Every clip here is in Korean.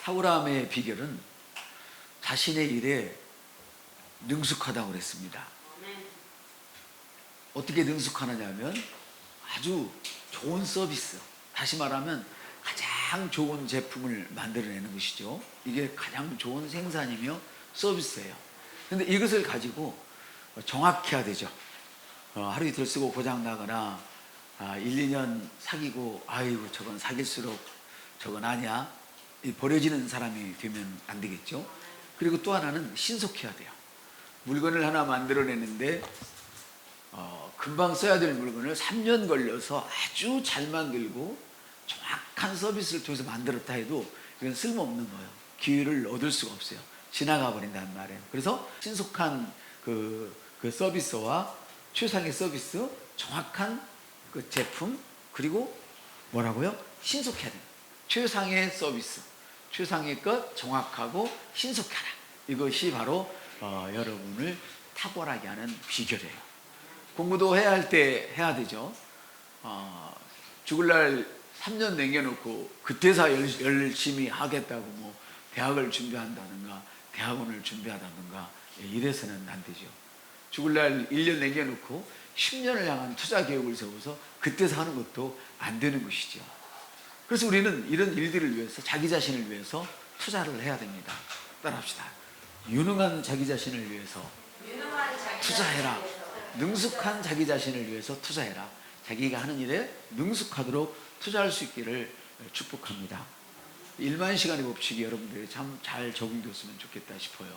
탁월함의 비결은 자신의 일에 능숙하다고 그랬습니다. 어떻게 능숙하느냐면 아주 좋은 서비스, 다시 말하면 가장 좋은 제품을 만들어내는 것이죠. 이게 가장 좋은 생산이며 서비스예요. 근데 이것을 가지고 정확해야 되죠. 하루 이틀 쓰고 고장나거나 1, 2년 사귀고 아이고 저건 사귈수록 저건 아니야, 버려지는 사람이 되면 안 되겠죠. 그리고 또 하나는 신속해야 돼요. 물건을 하나 만들어내는데 금방 써야 될 물건을 3년 걸려서 아주 잘 만들고 정확한 서비스를 통해서 만들었다 해도 이건 쓸모없는 거예요. 기회를 얻을 수가 없어요. 지나가 버린단 말이에요. 그래서 신속한 그 서비스와 최상의 서비스, 정확한 그 제품, 그리고 뭐라고요? 신속해야 돼요. 최상의 서비스, 최상의 것, 정확하고 신속하라. 이것이 바로 여러분을 탁월하게 하는 비결이에요. 공부도 해야 할 때 해야 되죠. 죽을 날 3년 남겨놓고 그때서 열심히 하겠다고 뭐 대학을 준비한다든가 대학원을 준비하다든가 이래서는 안 되죠. 죽을 날 1년 남겨놓고 10년을 향한 투자 계획을 세워서 그때서 하는 것도 안 되는 것이죠. 그래서 우리는 이런 일들을 위해서, 자기 자신을 위해서 투자를 해야 됩니다. 따라합시다. 유능한 자기 자신을 위해서 투자해라. 능숙한 자기 자신을 위해서 투자해라. 자기가 하는 일에 능숙하도록 투자할 수 있기를 축복합니다. 1만 시간의 법칙이 여러분들이 참 잘 적용되었으면 좋겠다 싶어요.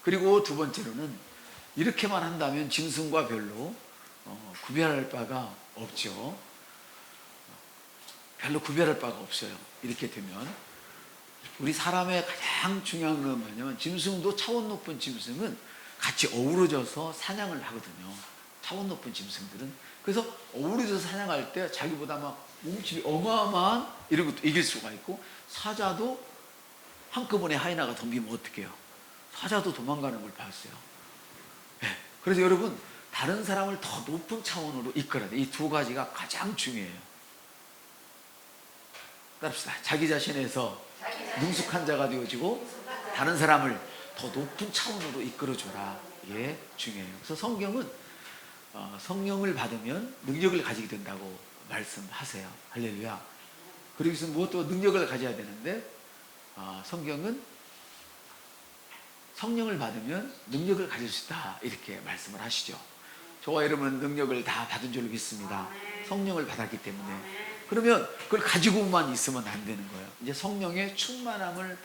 그리고 두 번째로는 이렇게만 한다면 짐승과 별로 구별할 바가 없죠. 별로 구별할 바가 없어요. 이렇게 되면 우리 사람의 가장 중요한 건 뭐냐면, 짐승도 차원 높은 짐승은 같이 어우러져서 사냥을 하거든요. 차원 높은 짐승들은. 그래서 어우러져서 사냥할 때 자기보다 막 몸집이 어마어마한 이런 것도 이길 수가 있고, 사자도 한꺼번에 하이나가 덤비면 어떡해요? 사자도 도망가는 걸 봤어요. 네. 그래서 여러분, 다른 사람을 더 높은 차원으로 이끌어야 돼요. 이 두 가지가 가장 중요해요. 따릅시다. 자기 자신에서 능숙한 자가 되어지고 다른 사람을 더 높은 차원으로 이끌어줘라. 이게 중요해요. 그래서 성경은 성령을 받으면 능력을 가지게 된다고 말씀하세요. 할렐루야. 그래서 무엇도 능력을 가져야 되는데 성경은 성령을 받으면 능력을 가질 수 있다, 이렇게 말씀을 하시죠. 저와 여러분은 능력을 다 받은 줄로 믿습니다. 성령을 받았기 때문에. 그러면 그걸 가지고만 있으면 안 되는 거예요. 이제 성령의 충만함을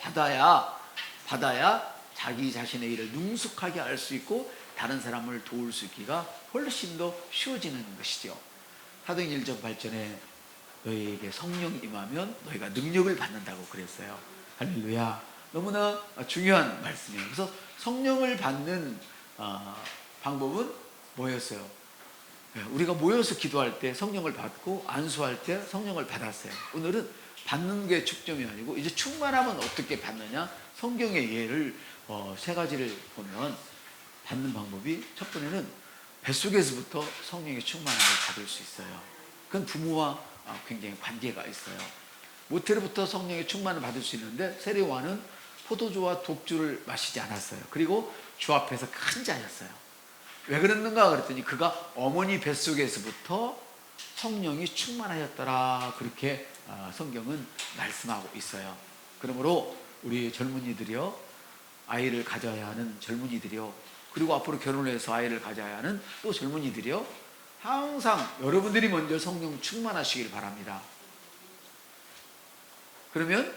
받아야 자기 자신의 일을 능숙하게 할 수 있고 다른 사람을 도울 수 있기가 훨씬 더 쉬워지는 것이죠. 사도행전 1장 8절에 너희에게 성령이 임하면 너희가 능력을 받는다고 그랬어요. 할렐루야. 너무나 중요한 말씀이에요. 그래서 성령을 받는 방법은 뭐였어요? 우리가 모여서 기도할 때 성령을 받고 안수할 때 성령을 받았어요. 오늘은 받는 게 축점이 아니고 이제 충만하면 어떻게 받느냐? 성경의 예를 세 가지를 보면 받는 방법이, 첫 번째는 뱃속에서부터 성령의 충만함을 받을 수 있어요. 그건 부모와 굉장히 관계가 있어요. 모태로부터 성령의 충만을 받을 수 있는데 세례요한은 포도주와 독주를 마시지 않았어요. 그리고 주 앞에서 큰 자였어요. 왜 그랬는가 그랬더니 그가 어머니 뱃속에서부터 성령이 충만하였더라, 그렇게 성경은 말씀하고 있어요. 그러므로 우리 젊은이들이요, 아이를 가져야 하는 젊은이들이요, 그리고 앞으로 결혼을 해서 아이를 가져야 하는 또 젊은이들이요, 항상 여러분들이 먼저 성령 충만하시길 바랍니다. 그러면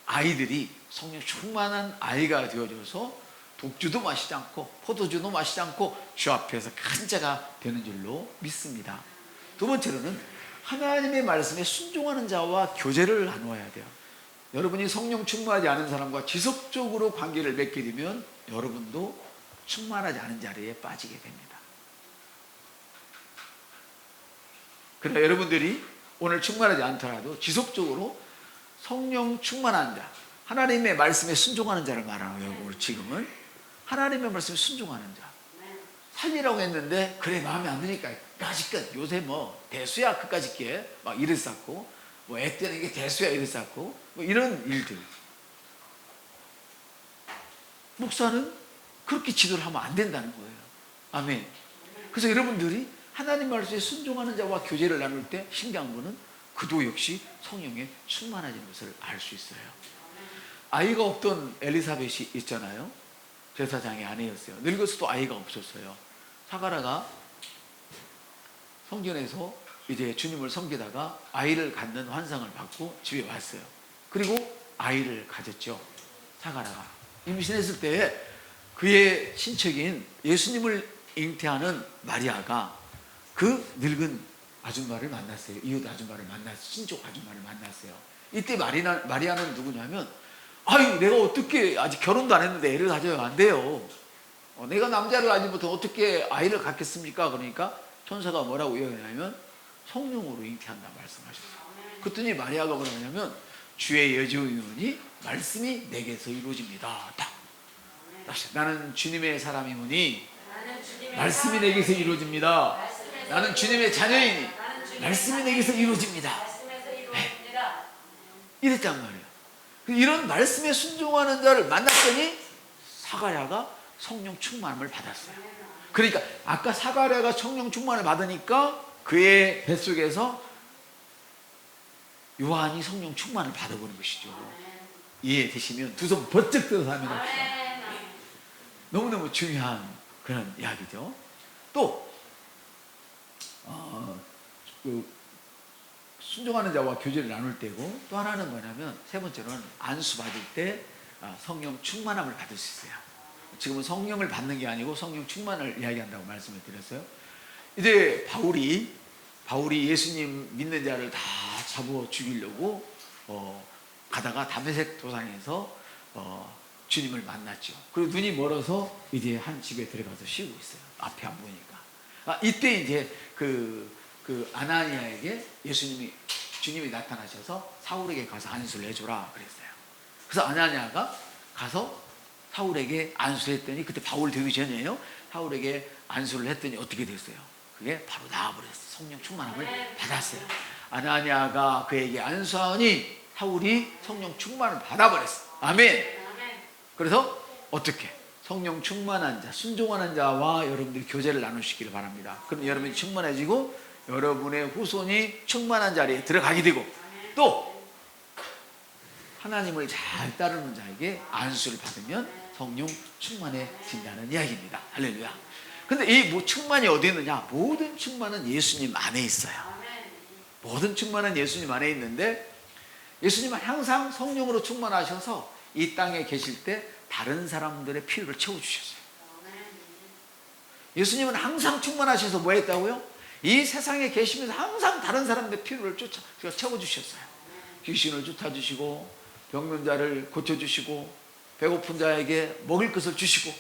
아이들이 성령 충만한 아이가 되어져서 독주도 마시지 않고 포도주도 마시지 않고 주 앞에서 큰 자가 되는 줄로 믿습니다. 두 번째로는 하나님의 말씀에 순종하는 자와 교제를 나누어야 돼요. 여러분이 성령 충만하지 않은 사람과 지속적으로 관계를 맺게 되면 여러분도 충만하지 않은 자리에 빠지게 됩니다. 그러나 여러분들이 오늘 충만하지 않더라도 지속적으로 성령 충만한 자, 하나님의 말씀에 순종하는 자를 말하는 거예요. 오늘 지금은 하나님의 말씀에 순종하는 자. 살리라고 했는데 그래 마음에 안 드니까 끝까지 끝. 요새 뭐 대수야 끝까지 깨 막 이랬었고, 뭐 애 때는 이게 대수야 이랬었고, 뭐 이런 일들. 목사는 그렇게 지도를 하면 안 된다는 거예요. 아멘. 그래서 여러분들이 하나님 말씀에 순종하는 자와 교제를 나눌 때 신기한 거는 그도 역시 성령에 충만해진 것을 알 수 있어요. 아이가 없던 엘리사벳이 있잖아요. 제사장의 아내였어요. 늙어서도 아이가 없었어요. 사가랴가 성전에서 이제 주님을 섬기다가 아이를 갖는 환상을 받고 집에 왔어요. 그리고 아이를 가졌죠. 사가랴가 임신했을 때 그의 친척인 예수님을 잉태하는 마리아가 그 늙은 아줌마를 만났어요. 이웃 아줌마를 만났어요. 친족 아줌마를 만났어요. 이때 마리아는 누구냐면, 아유, 내가 어떻게 아직 결혼도 안 했는데 애를 가져야 안 돼요. 내가 남자를 가지 못해 어떻게 아이를 갖겠습니까? 그러니까 천사가 뭐라고 이야기하냐면 성령으로 잉태한다 말씀하셨어요. 그랬더니 마리아가 뭐라냐면 주의 여종이오니 말씀이 내게서 이루어집니다. 딱. 나는 주님의 사람이오니 말씀이 내게서 이루어집니다. 나는 주님의 자녀이니 말씀이 내게서 이루어집니다. 네. 이랬단 말이에요. 이런 말씀에 순종하는 자를 만났더니 사가랴가 성령 충만함을 받았어요. 그러니까 아까 사가랴가 성령 충만을 받으니까 그의 뱃속에서 요한이 성령 충만을 받아보는 것이죠. 이해되시면 두 손 번쩍 들어서 하면 합시다. 너무너무 중요한 그런 이야기죠. 또 순종하는 자와 교제를 나눌 때고, 또 하나는 뭐냐면 세 번째로는 안수 받을 때 성령 충만함을 받을 수 있어요. 지금은 성령을 받는 게 아니고 성령 충만을 이야기한다고 말씀을 드렸어요. 이제 바울이 예수님 믿는 자를 다 잡아 죽이려고 가다가 다메섹 도상에서 주님을 만났죠. 그리고 눈이 멀어서 이제 한 집에 들어가서 쉬고 있어요. 앞이 안 보이니까. 이때 이제 그 아나니아에게 주님이 나타나셔서 사울에게 가서 안수를 해줘라 그랬어요. 그래서 아나니아가 가서 사울에게 안수를 했더니, 그때 바울 되기 전이에요. 사울에게 안수를 했더니 어떻게 됐어요? 그게 바로 나아버렸어요. 성령 충만함을 받았어요. 아나니아가 그에게 안수하니 사울이 성령 충만을 받아버렸어요. 아멘. 그래서 어떻게? 성령 충만한 자, 순종하는 자와 여러분들이 교제를 나누시기를 바랍니다. 그럼 여러분이 충만해지고 여러분의 후손이 충만한 자리에 들어가게 되고, 또 하나님을 잘 따르는 자에게 안수를 받으면 성령 충만해진다는 이야기입니다. 할렐루야. 근데 이 충만이 어디 있느냐? 모든 충만은 예수님 안에 있어요. 모든 충만은 예수님 안에 있는데, 예수님은 항상 성령으로 충만하셔서 이 땅에 계실 때 다른 사람들의 필요를 채워주셨어요. 예수님은 항상 충만하셔서 뭐 했다고요? 이 세상에 계시면서 항상 다른 사람들의 필요를 채워주셨어요. 귀신을 쫓아주시고, 병든 자를 고쳐주시고, 배고픈 자에게 먹을 것을 주시고,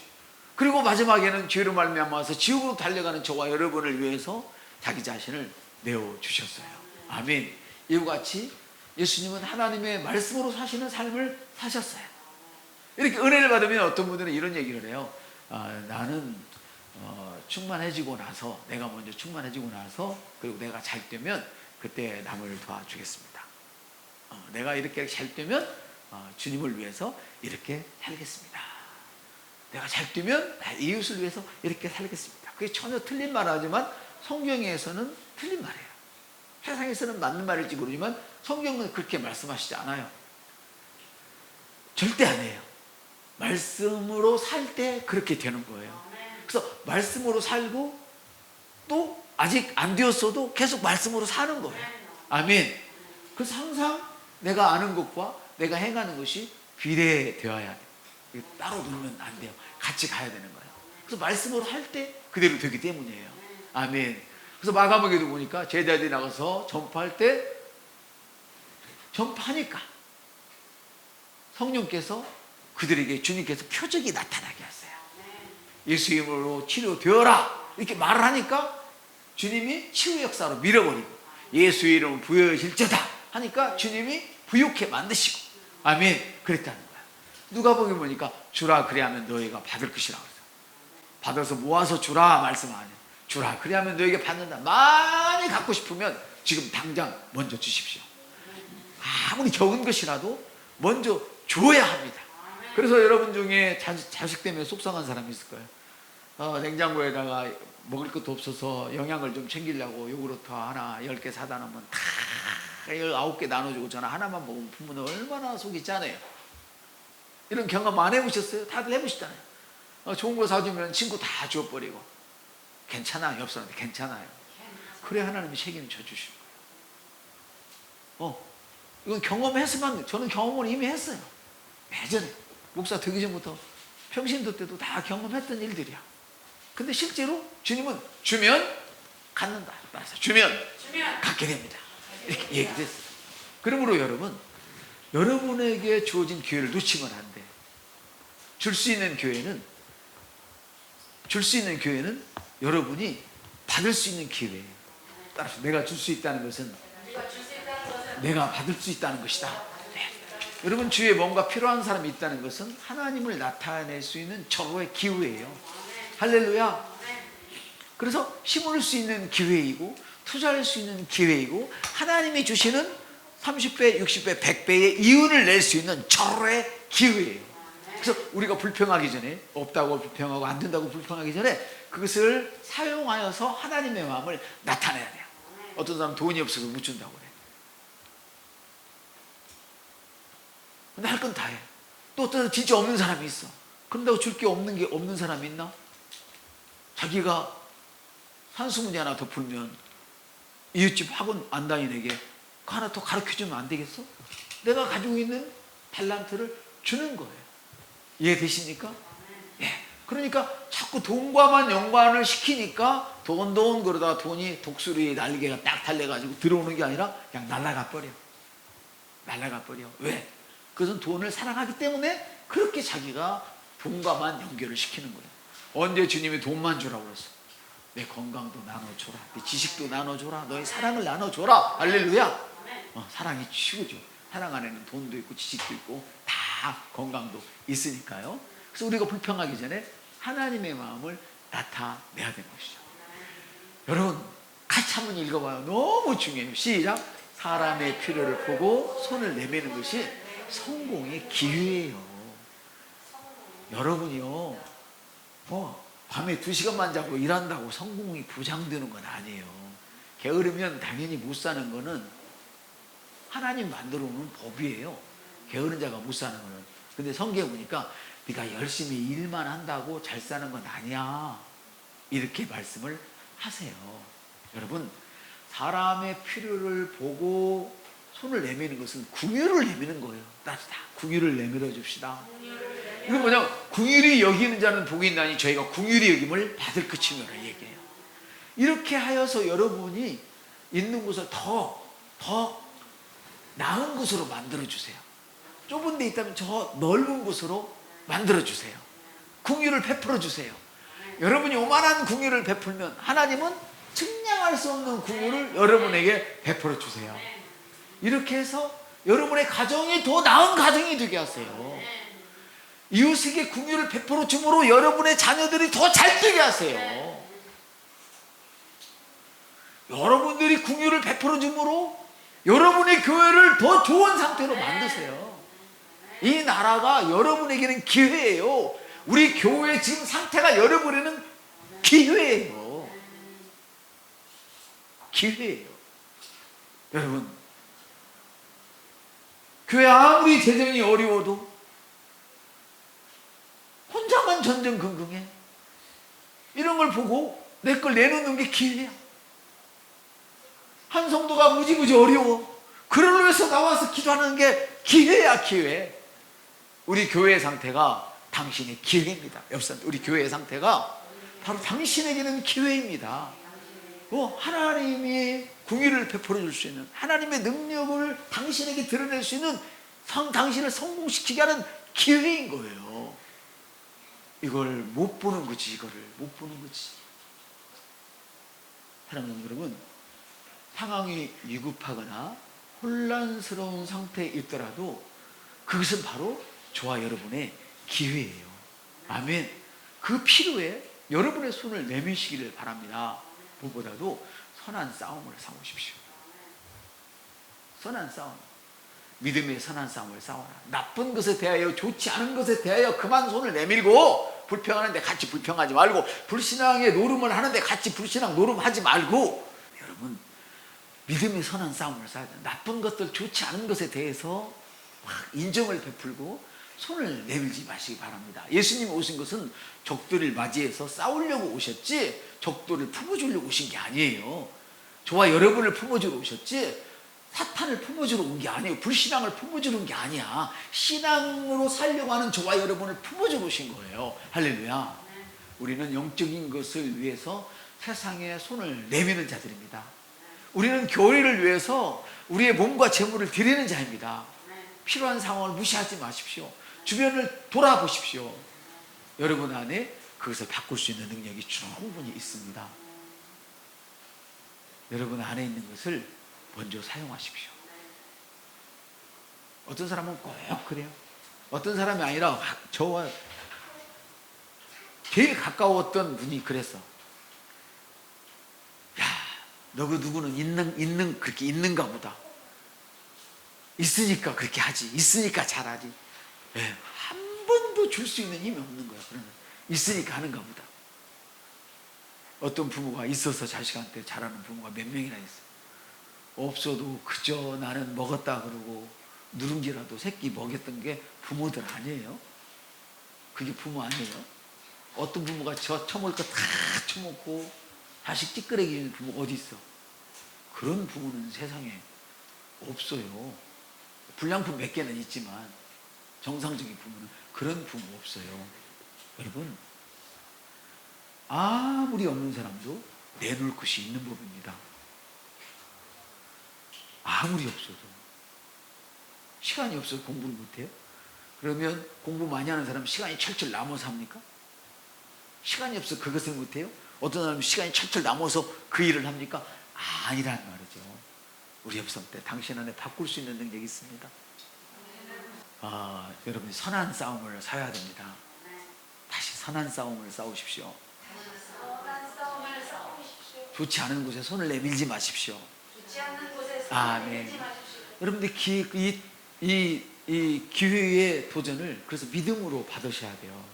그리고 마지막에는 죄로 말미암아서 지옥으로 달려가는 저와 여러분을 위해서 자기 자신을 내어주셨어요. 아멘. 이와 같이 예수님은 하나님의 말씀으로 사시는 삶을 사셨어요. 이렇게 은혜를 받으면 어떤 분들은 이런 얘기를 해요. 나는 충만해지고 나서, 내가 먼저 충만해지고 나서, 그리고 내가 잘 되면 그때 남을 도와주겠습니다. 내가 이렇게 잘 되면 주님을 위해서 이렇게 살겠습니다. 내가 잘 되면 이웃을 위해서 이렇게 살겠습니다. 그게 전혀 틀린 말 하지만 성경에서는 틀린 말이에요. 세상에서는 맞는 말일지 모르지만 성경은 그렇게 말씀하시지 않아요. 절대 안 해요. 말씀으로 살 때 그렇게 되는 거예요. 그래서 말씀으로 살고, 또 아직 안 되었어도 계속 말씀으로 사는 거예요. 아멘. 그래서 항상 내가 아는 것과 내가 행하는 것이 비례되어야 돼요. 따로 놀면 안 돼요. 같이 가야 되는 거예요. 그래서 말씀으로 할 때 그대로 되기 때문이에요. 아멘. 그래서 마가복음에도 보니까 제자들이 나가서 전파할 때 전파하니까 성령께서 그들에게, 주님께서 표적이 나타나게 하세요. 예수 이름으로 치료되어라 이렇게 말을 하니까 주님이 치유 역사로 밀어버리고, 예수 이름으로 부여질지어다 하니까 주님이 부욕해 만드시고, 아멘. 그랬다는 거야. 누가복음에 보니까 주라 그리하면 너희가 받을 것이라고 했어요. 받아서 모아서 주라 말씀 안 해요. 주라 그리하면 너희에게 받는다. 많이 갖고 싶으면 지금 당장 먼저 주십시오. 아무리 적은 것이라도 먼저 줘야 합니다. 그래서 여러분 중에 자식 때문에 속상한 사람이 있을 거예요. 냉장고에다가 먹을 것도 없어서 영양을 좀 챙기려고 요구르트 하나 10개 사다 놓으면 다 19개 나눠주고 저는 하나만 먹으면 부모는 얼마나 속이 짠해요. 이런 경험 안 해보셨어요? 다들 해보시잖아요. 좋은 거 사주면 친구 다 줘버리고 괜찮아요. 옆 사람한테 괜찮아요. 그래 하나님이 책임을 져주시고 이건 경험했으면 저는 경험을 이미 했어요. 예전에 목사 되기 전부터 평신도 때도 다 경험했던 일들이야. 근데 실제로 주님은 주면 갖는다. 따라서 주면 갖게 됩니다. 이렇게 얘기됐어요. 그러므로 여러분에게 주어진 기회를 놓치면 안 돼. 줄 수 있는 기회는 여러분이 받을 수 있는 기회예요. 따라서 내가 줄 수 있다는 것은 내가 받을 수 있다는 것이다. 네. 여러분 주위에 뭔가 필요한 사람이 있다는 것은 하나님을 나타낼 수 있는 절호의 기회예요. 할렐루야. 그래서 심을 수 있는 기회이고 투자할 수 있는 기회이고 하나님이 주시는 30배, 60배, 100배의 이윤을 낼 수 있는 절호의 기회예요. 그래서 우리가 불평하기 전에 없다고 불평하고 안 된다고 불평하기 전에 그것을 사용하여서 하나님의 마음을 나타내야 돼요. 어떤 사람은 돈이 없어서 못 준다고 그래. 근데 할 건 다 해. 또 어떤 사람은 진짜 없는 사람이 있어. 그런다고 줄 게 없는 사람이 있나? 자기가 산수문제 하나 더 풀면 이웃집 학원 안 다니는 애게 그 하나 더 가르쳐주면 안 되겠어? 내가 가지고 있는 달란트를 주는 거예요. 이해되십니까? 예. 그러니까 자꾸 돈과만 연관을 시키니까 돈 그러다 돈이 독수리 날개가 딱 달려가지고 들어오는 게 아니라 그냥 날아가 버려. 왜? 그것은 돈을 사랑하기 때문에 그렇게 자기가 돈과만 연결을 시키는 거예요. 언제 주님이 돈만 주라고 그랬어? 내 건강도 나눠줘라, 내 지식도 나눠줘라, 너의 사랑을 나눠줘라. 할렐루야. 사랑이 최고죠. 사랑 안에는 돈도 있고 지식도 있고 다 건강도 있으니까요. 그래서 우리가 불평하기 전에 하나님의 마음을 나타내야 되는 것이죠. 여러분 같이 한번 읽어봐요. 너무 중요해요. 시작. 사람의 필요를 보고 손을 내미는 것이 성공의 기회예요. 여러분이요 밤에 2시간만 자고 일한다고 성공이 보장되는 건 아니에요. 게으르면 당연히 못 사는 거는 하나님 만들어 놓은 법이에요. 게으른 자가 못 사는 거는. 근데 성경에 보니까 네가 열심히 일만 한다고 잘 사는 건 아니야. 이렇게 말씀을 하세요. 여러분 사람의 필요를 보고 손을 내미는 것은 궁유를 내미는 거예요. 따뜻하 궁유를 내밀어 줍시다. 이건 뭐냐? 궁유리 여기는 자는 복이 있나니 저희가 궁유리 여김을 받을 것이며를 얘기해요. 이렇게 하여서 여러분이 있는 곳을 더 나은 곳으로 만들어 주세요. 좁은 데 있다면 저 넓은 곳으로 만들어 주세요. 궁유를 베풀어 주세요. 여러분이 오만한 궁유를 베풀면 하나님은 측량할 수 없는 궁유를 여러분에게 베풀어 주세요. 이렇게 해서 여러분의 가정이 더 나은 가정이 되게 하세요. 이웃에게 궁유를 베풀어 줌으로 여러분의 자녀들이 더 잘 되게 하세요. 여러분들이 궁유를 베풀어 줌으로 여러분의 교회를 더 좋은 상태로 만드세요. 이 나라가 여러분에게는 기회예요. 우리 교회 지금 상태가 여러분에게는 기회예요. 여러분 교회 아무리 재정이 어려워도 혼자만 전전긍긍해. 이런 걸 보고 내 걸 내놓는 게 기회야. 한 성도가 무지무지 어려워. 그를 위해서 나와서 기도하는 게 기회야. 우리 교회의 상태가 당신의 기회입니다. 우리 교회의 상태가 바로 당신에게는 기회입니다. 하나님이 궁유를 베풀어 줄 수 있는 하나님의 능력을 당신에게 드러낼 수 있는 당신을 성공시키게 하는 기회인 거예요. 이걸 못 보는 거지. 사랑하는 여러분, 상황이 위급하거나 혼란스러운 상태에 있더라도 그것은 바로 저와 여러분의 기회예요. 아멘. 그 필요에 여러분의 손을 내미시기를 바랍니다. 무엇보다도 선한 싸움을 싸우십시오. 선한 싸움. 믿음의 선한 싸움을 싸워라. 나쁜 것에 대하여, 좋지 않은 것에 대하여 그만 손을 내밀고, 불평하는데 같이 불평하지 말고, 불신앙의 노름을 하는데 같이 불신앙 노름하지 말고, 여러분 믿음의 선한 싸움을 싸야 돼요. 나쁜 것들, 좋지 않은 것에 대해서 막 인정을 베풀고 손을 내밀지 마시기 바랍니다. 예수님이 오신 것은 적들을 맞이해서 싸우려고 오셨지 적들을 품어주려고 오신 게 아니에요. 저와 여러분을 품어주러 오셨지 사탄을 품어주러 온 게 아니에요. 불신앙을 품어주러 온 게 아니야. 신앙으로 살려고 하는 저와 여러분을 품어주러 오신 거예요. 할렐루야. 우리는 영적인 것을 위해서 세상에 손을 내미는 자들입니다. 우리는 교회를 위해서 우리의 몸과 재물을 드리는 자입니다. 필요한 상황을 무시하지 마십시오. 주변을 돌아보십시오. 여러분 안에 그것을 바꿀 수 있는 능력이 충분히 있습니다. 여러분 안에 있는 것을 먼저 사용하십시오. 어떤 사람은 꼭 그래요. 어떤 사람이 아니라 저와 제일 가까웠던 분이 그랬어. 야, 너그 누구는 그렇게 있는가 보다. 있으니까 그렇게 하지. 있으니까 잘하지. 예, 한 번도 줄 수 있는 힘이 없는 거야. 그러면 있으니까 하는가 보다. 어떤 부모가 있어서 자식한테 잘하는 부모가 몇 명이나 있어. 없어도 그저 나는 먹었다 그러고 누룽지라도 새끼 먹였던 게 부모들 아니에요? 그게 부모 아니에요? 어떤 부모가 처먹을 거 다 처먹고 자식 찌끄레기 주는 부모가 어디 있어? 그런 부모는 세상에 없어요. 불량품 몇 개는 있지만 정상적인 부모는 그런 부모 없어요. 여러분, 아무리 없는 사람도 내놓을 것이 있는 법입니다. 아무리 없어도. 시간이 없어서 공부를 못해요? 그러면 공부 많이 하는 사람은 시간이 철철 남아서 합니까? 시간이 없어서 그것을 못해요? 어떤 사람은 시간이 철철 남아서 그 일을 합니까? 아니란 말이죠. 우리 옆선 때 당신 안에 바꿀 수 있는 능력이 있습니다. 여러분이 선한 싸움을 싸야 됩니다. 다시 선한 싸움을 싸우십시오. 좋지 않은 곳에 손을 내밀지 마십시오. 아멘. 여러분들 이 기회의 도전을 그래서 믿음으로 받으셔야 돼요.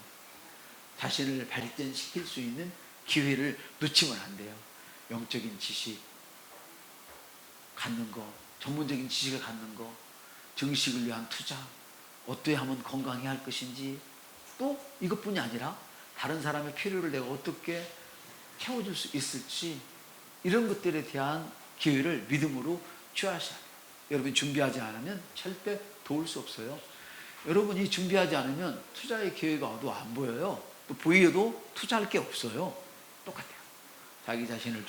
자신을 발전시킬 수 있는 기회를 놓치면 안 돼요. 영적인 지식 갖는 거, 전문적인 지식을 갖는 거, 정식을 위한 투자, 어떻게 하면 건강해야 할 것인지, 또 이것뿐이 아니라 다른 사람의 필요를 내가 어떻게 채워줄 수 있을지, 이런 것들에 대한 기회를 믿음으로 취하셔야 돼요. 여러분이 준비하지 않으면 절대 도울 수 없어요. 여러분이 준비하지 않으면 투자의 기회가 안 보여요. 또 보여도 투자할 게 없어요. 똑같아요. 자기 자신을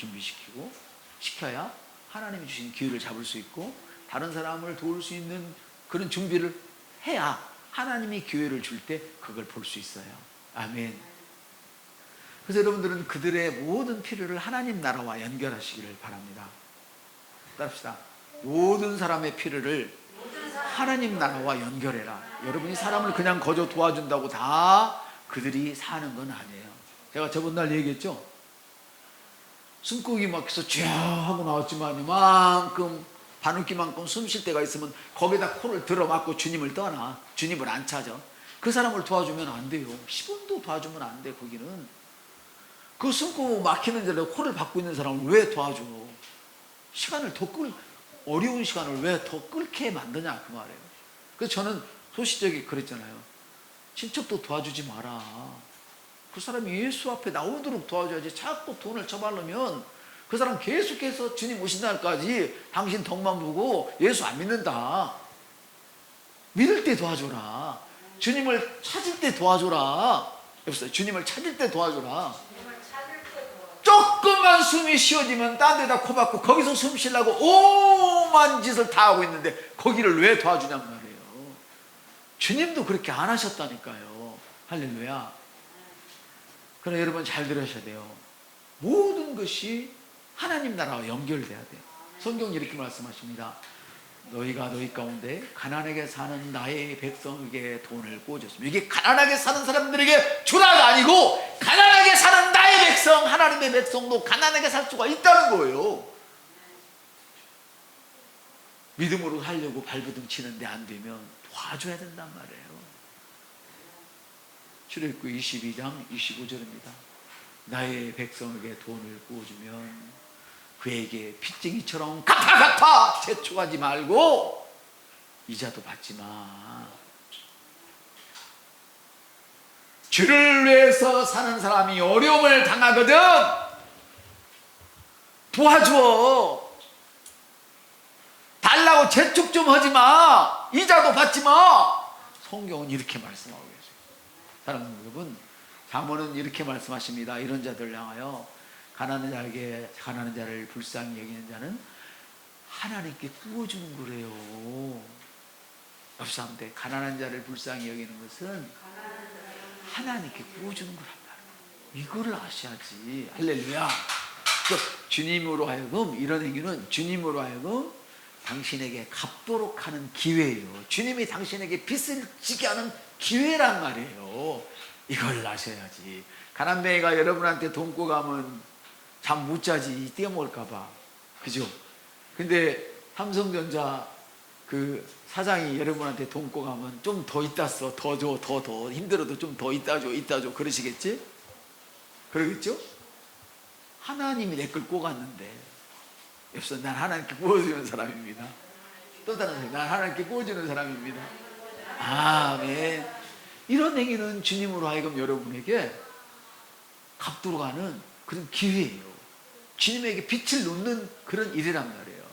시켜야 하나님이 주신 기회를 잡을 수 있고 다른 사람을 도울 수 있는 그런 준비를 해야 하나님이 기회를 줄 때 그걸 볼 수 있어요. 아멘. 그래서 여러분들은 그들의 모든 필요를 하나님 나라와 연결하시기를 바랍니다. 따릅시다. 모든 사람의 필요를 하나님 나라와 연결해라. 여러분이 사람을 그냥 거저 도와준다고 다 그들이 사는 건 아니에요. 제가 저번 날 얘기했죠. 숨고기 막혀서 쥐 하고 나왔지만 이만큼 바늘기만큼 숨 쉴 때가 있으면 거기다 코를 들어맞고 주님을 떠나. 주님을 안 찾아. 그 사람을 도와주면 안 돼요. 10원도 도와주면 안 돼. 거기는 그 숨고 막히는 데로 코를 박고 있는 사람을 왜 도와줘? 시간을 어려운 시간을 왜 더 끌게 만드냐 그 말이에요. 그래서 저는 소시적에 그랬잖아요. 친척도 도와주지 마라. 그 사람이 예수 앞에 나오도록 도와줘야지. 자꾸 돈을 쳐바르면 그 사람 계속해서 주님 오신 날까지 당신 덕만 보고 예수 안 믿는다. 믿을 때 도와줘라. 주님을 찾을 때 도와줘라. 여보세요. 주님을 찾을 때 도와줘라. 조금만 숨이 쉬어지면 딴 데다 코 박고 거기서 숨 쉬려고 오만 짓을 다 하고 있는데 거기를 왜 도와주냔 말이에요. 주님도 그렇게 안 하셨다니까요. 할렐루야. 그러나 여러분 잘 들으셔야 돼요. 모든 것이 하나님 나라와 연결돼야 돼요. 성경이 이렇게 말씀하십니다. 너희가 너희 가운데 가난하게 사는 나의 백성에게 돈을 꽂았습니다. 이게 가난하게 사는 사람들에게 주라가 아니고 가난하게 사는 나의 백성, 하나님의 백성도 가난하게 살 수가 있다는 거예요. 믿음으로 살려고 발버둥 치는데 안 되면 도와줘야 된단 말이에요. 출애굽기 22장 25절입니다. 나의 백성에게 돈을 구워주면 그에게 빚쟁이처럼 갚아 재촉하지 말고 이자도 받지 마. 주를 위해서 사는 사람이 어려움을 당하거든 도와줘. 달라고 재촉 좀 하지 마. 이자도 받지 마. 성경은 이렇게 말씀하고 계세요. 사랑하는 여러분, 잠언은 이렇게 말씀하십니다. 이런 자들 향하여 가난한 자를 불쌍히 여기는 자는 하나님께 구워주는 거래요. 옆 사람한테 가난한 자를 불쌍히 여기는 것은 하나님께 구워주는 거란 말이에요. 이거를 아셔야지. 할렐루야. 주님으로 하여금 이런 행위는 주님으로 하여금 당신에게 갚도록 하는 기회예요. 주님이 당신에게 빚을 지게 하는 기회란 말이에요. 이걸 아셔야지. 가난뱅이가 여러분한테 돈 꾸가면 잠 못 자지. 떼어먹을까봐. 그죠? 근데 삼성전자 그 사장이 여러분한테 돈 꾸가면 좀 더 있다 써. 더 줘. 더 힘들어도 좀 더 있다 줘. 그러시겠지? 그러겠죠? 하나님이 내 걸 꾸갔는데 옆서 난 하나님께 구워주는 사람입니다. 또 다른 사람, 난 하나님께 구워주는 사람입니다. 아멘. 이런 행위는 주님으로 하여금 여러분에게 갚도록 하는 그런 기회예요. 주님에게 빛을 놓는 그런 일이란 말이에요.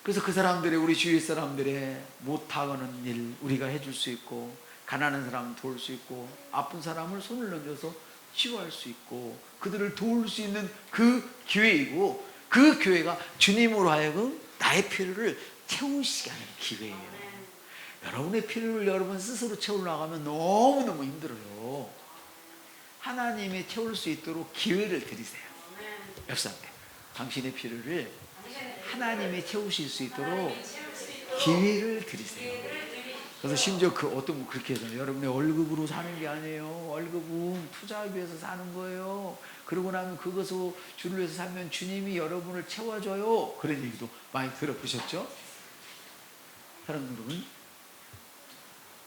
그래서 그 사람들의, 우리 주위 사람들의 못하는 일 우리가 해줄 수 있고, 가난한 사람을 도울 수 있고, 아픈 사람을 손을 얹어서 치유할 수 있고, 그들을 도울 수 있는 그 기회이고, 그 기회가 주님으로 하여금 나의 필요를 채우시게 하는 기회예요. 여러분의 필요를 여러분 스스로 채우려고 하면 너무너무 힘들어요. 하나님이 채울 수 있도록 기회를 드리세요. 옆 사람께 당신의 필요를 하나님이 채우실 수 있도록 기회를 드리세요. 그래서 심지어 그 어떤 분 그렇게 해요. 여러분의 월급으로 사는 게 아니에요. 월급은 투자하기 위해서 사는 거예요. 그러고 나면 그것을 주를 위해서 살면 주님이 여러분을 채워줘요. 그런 얘기도 많이 들어보셨죠? 사랑하는 여러분,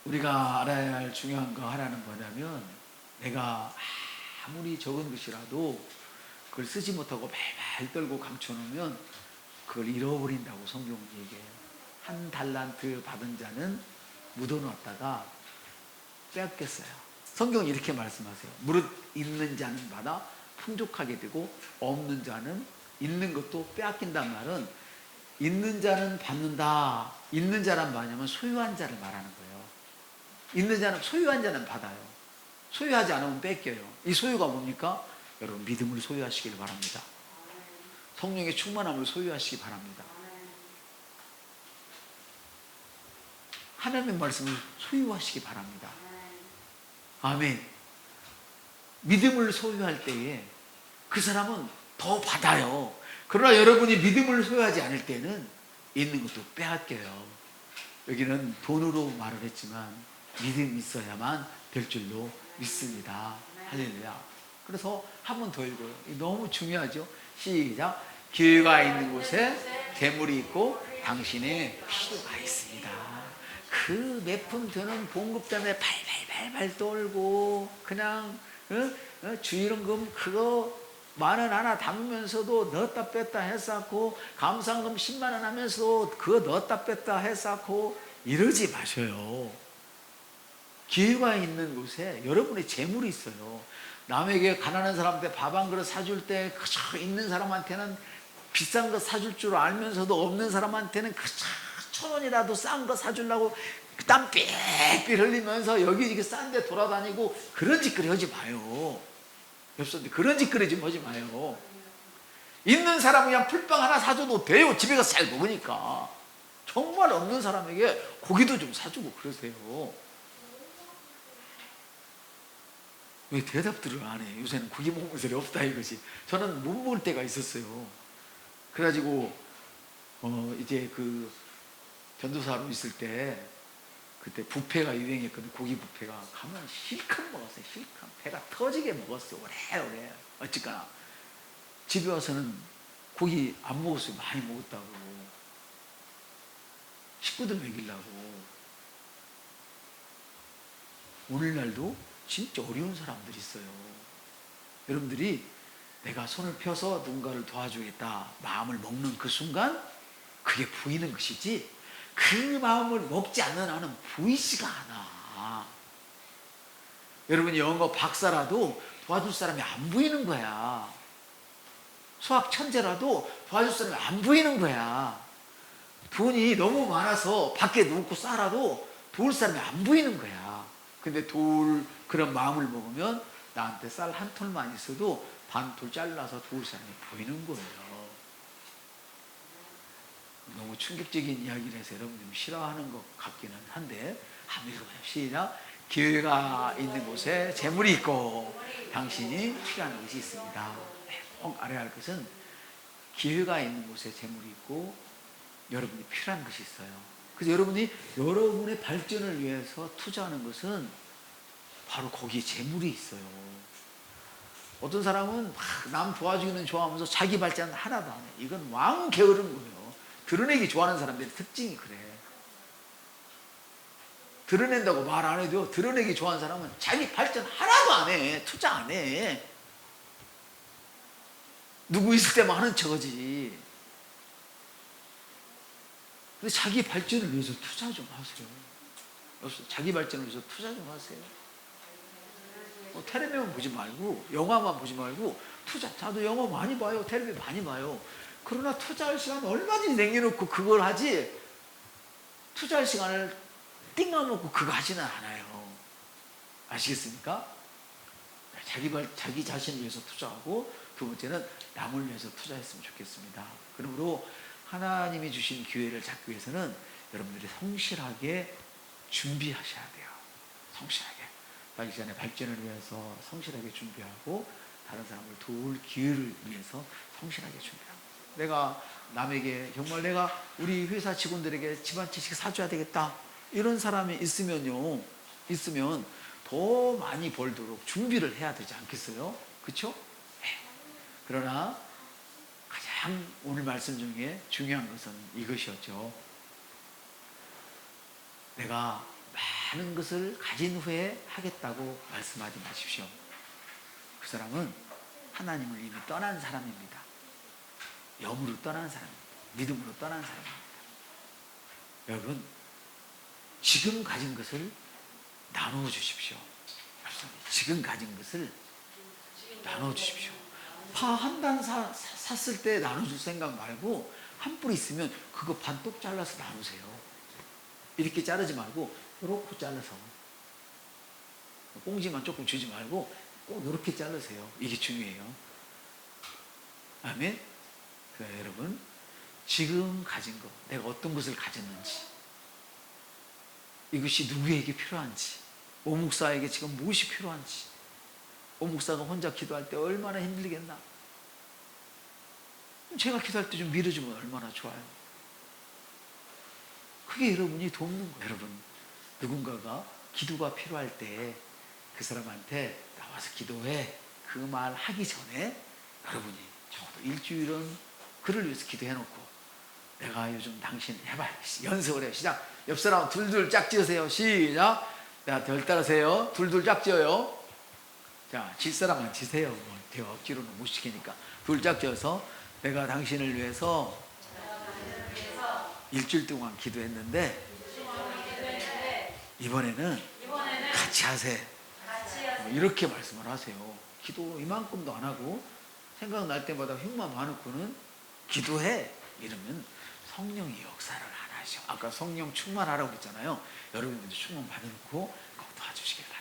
우리가 알아야 할 중요한 거 하나는 뭐냐면, 내가 아무리 적은 것이라도 그걸 쓰지 못하고 발발 떨고 감춰놓으면 그걸 잃어버린다고 성경은 얘기해요. 한 달란트 받은 자는 묻어놨다가 빼앗겼어요. 성경은 이렇게 말씀하세요. 무릇 있는 자는 받아 풍족하게 되고 없는 자는 있는 것도 빼앗긴단 말은, 있는 자는 받는다. 있는 자란 뭐냐면 소유한 자를 말하는 거예요. 있는 자는, 소유한 자는 받아요. 소유하지 않으면 뺏겨요. 이 소유가 뭡니까? 여러분, 믿음을 소유하시길 바랍니다. 성령의 충만함을 소유하시기 바랍니다. 하나님의 말씀을 소유하시기 바랍니다. 아멘. 믿음을 소유할 때에 그 사람은 더 받아요. 그러나 여러분이 믿음을 소유하지 않을 때는 있는 것도 빼앗겨요. 여기는 돈으로 말을 했지만 믿음이 있어야만 될 줄로 믿습니다. 할렐루야. 그래서 한 번 더 읽어요. 너무 중요하죠. 시작. 기회가 있는 곳에 재물이 있고 당신의 필요가 있습니다. 그 몇 푼 드는 봉급 때문에 발발발발 떨고 그냥 주일원금 그거 10,000원 하나 담으면서도 넣었다 뺐다 했었고, 감상금 10만 원 하면서도 그거 넣었다 뺐다 했었고, 이러지 마셔요. 기회가 있는 곳에 여러분의 재물이 있어요. 남에게, 가난한 사람한테 밥 한 그릇 사줄 때 그저 있는 사람한테는 비싼 거 사줄 줄 알면서도 없는 사람한테는 그저 1,000원이라도 싼 거 사주려고 땀 삐삐 흘리면서 여기 싼 데 돌아다니고 그런 짓거리 하지 마요. 옆선데 그런 짓거리 좀 하지 마요. 있는 사람은 그냥 풀빵 하나 사줘도 돼요. 집에 가서 잘 먹으니까. 정말 없는 사람에게 고기도 좀 사주고 그러세요. 왜 대답들을 안 해? 요새는 고기 먹는 사람이 없다 이거지. 저는 못 먹을 때가 있었어요. 그래가지고 이제 그 전도사로 있을 때 그때 뷔페가 유행했거든. 고기 뷔페가. 가면 실컷 먹었어요. 실컷. 배가 터지게 먹었어요. 오래. 어쨌거나 집에 와서는 고기 안 먹었어요. 많이 먹었다고. 식구들 먹이려고. 오늘날도 진짜 어려운 사람들이 있어요. 여러분들이 내가 손을 펴서 누군가를 도와주겠다 마음을 먹는 그 순간 그게 보이는 것이지, 그 마음을 먹지 않는 한은 보이지가 않아. 여러분 영어 박사라도 도와줄 사람이 안 보이는 거야. 수학 천재라도 도와줄 사람이 안 보이는 거야. 돈이 너무 많아서 밖에 놓고 살아도 도울 사람이 안 보이는 거야. 근데 도울 그런 마음을 먹으면 나한테 쌀 한 톨만 있어도 반 톨 잘라서 도울 사람이 보이는 거예요. 너무 충격적인 이야기를 해서 여러분들이 싫어하는 것 같기는 한데 한번 읽어봐요. 시작. 기회가 있는 곳에 재물이 있고 당신이 필요한 것이 있습니다. 꼭 알아야 할 것은 기회가 있는 곳에 재물이 있고 여러분이 필요한 것이 있어요. 그래서 여러분이 여러분의 발전을 위해서 투자하는 것은 바로 거기에 재물이 있어요. 어떤 사람은 막 남 도와주기는 좋아하면서 자기 발전 하나도 안 해. 이건 왕 게으른 거예요. 드러내기 좋아하는 사람들의 특징이 그래. 드러낸다고 말 안 해도 드러내기 좋아하는 사람은 자기 발전 하나도 안 해. 투자 안 해. 누구 있을 때만 하는 척하지. 근데 자기 발전을 위해서 투자 좀 하세요. 자기 발전을 위해서 투자 좀 하세요. 텔레비만 보지 말고 영화만 보지 말고 투자. 저도 영화 많이 봐요. 텔레비전 많이 봐요. 그러나 투자할 시간 얼마든지 남겨놓고 그걸 하지, 투자할 시간을 띵가먹고 그거 하지는 않아요. 아시겠습니까? 자기 자신을 위해서 투자하고, 두 번째는 남을 위해서 투자했으면 좋겠습니다. 그러므로 하나님이 주신 기회를 잡기 위해서는 여러분들이 성실하게 준비하셔야 돼요. 성실하게. 자기 전에 발전을 위해서 성실하게 준비하고, 다른 사람을 도울 기회를 위해서 성실하게 준비하고. 내가 남에게 정말 내가 우리 회사 직원들에게 집 한 채씩 사줘야 되겠다, 이런 사람이 있으면 더 많이 벌도록 준비를 해야 되지 않겠어요? 그렇죠? 네. 그러나 가장 오늘 말씀 중에 중요한 것은 이것이었죠. 내가 많은 것을 가진 후에 하겠다고 말씀하지 마십시오. 그 사람은 하나님을 이미 떠난 사람입니다. 영으로 떠난 사람입니다. 믿음으로 떠난 사람입니다. 여러분, 지금 가진 것을 나누어 주십시오. 지금 가진 것을 나누어 주십시오. 파 한 단 샀을 때 나눠줄 생각 말고, 한 뿌리 있으면 그거 반 똑 잘라서 나누세요. 이렇게 자르지 말고 이렇게 잘라서, 꽁지만 조금 주지 말고 꼭 이렇게 자르세요. 이게 중요해요. 아멘. 그러니까 여러분, 지금 가진 것, 내가 어떤 것을 가졌는지, 이것이 누구에게 필요한지, 오 목사에게 지금 무엇이 필요한지, 오 목사가 혼자 기도할 때 얼마나 힘들겠나, 제가 기도할 때 좀 밀어주면 얼마나 좋아요. 그게 여러분이 돕는 거예요. 여러분, 누군가가 기도가 필요할 때 그 사람한테 나와서 기도해, 그 말 하기 전에 여러분이 적어도 일주일은 그를 위해서 기도해놓고, 내가 요즘 당신 해봐요. 연습을 해요. 시작. 옆 사람 둘둘 짝 지으세요. 시작. 자, 덜 따라세요. 둘둘 짝 지어요. 자, 질 사람만 지세요. 뭐, 대화 억지로는 못 시키니까. 둘 짝 지어서, 내가 당신을 위해서 일주일 동안 기도했는데 이번에는 같이 하세요. 이렇게 말씀을 하세요. 기도 이만큼도 안 하고 생각날 때마다 흉만 많고는 기도해, 이러면 성령이 역사를 안 하셔. 아까 성령 충만하라고 했잖아요. 여러분들도 충만 받아놓고 꼭 도와주시길 바랍니다.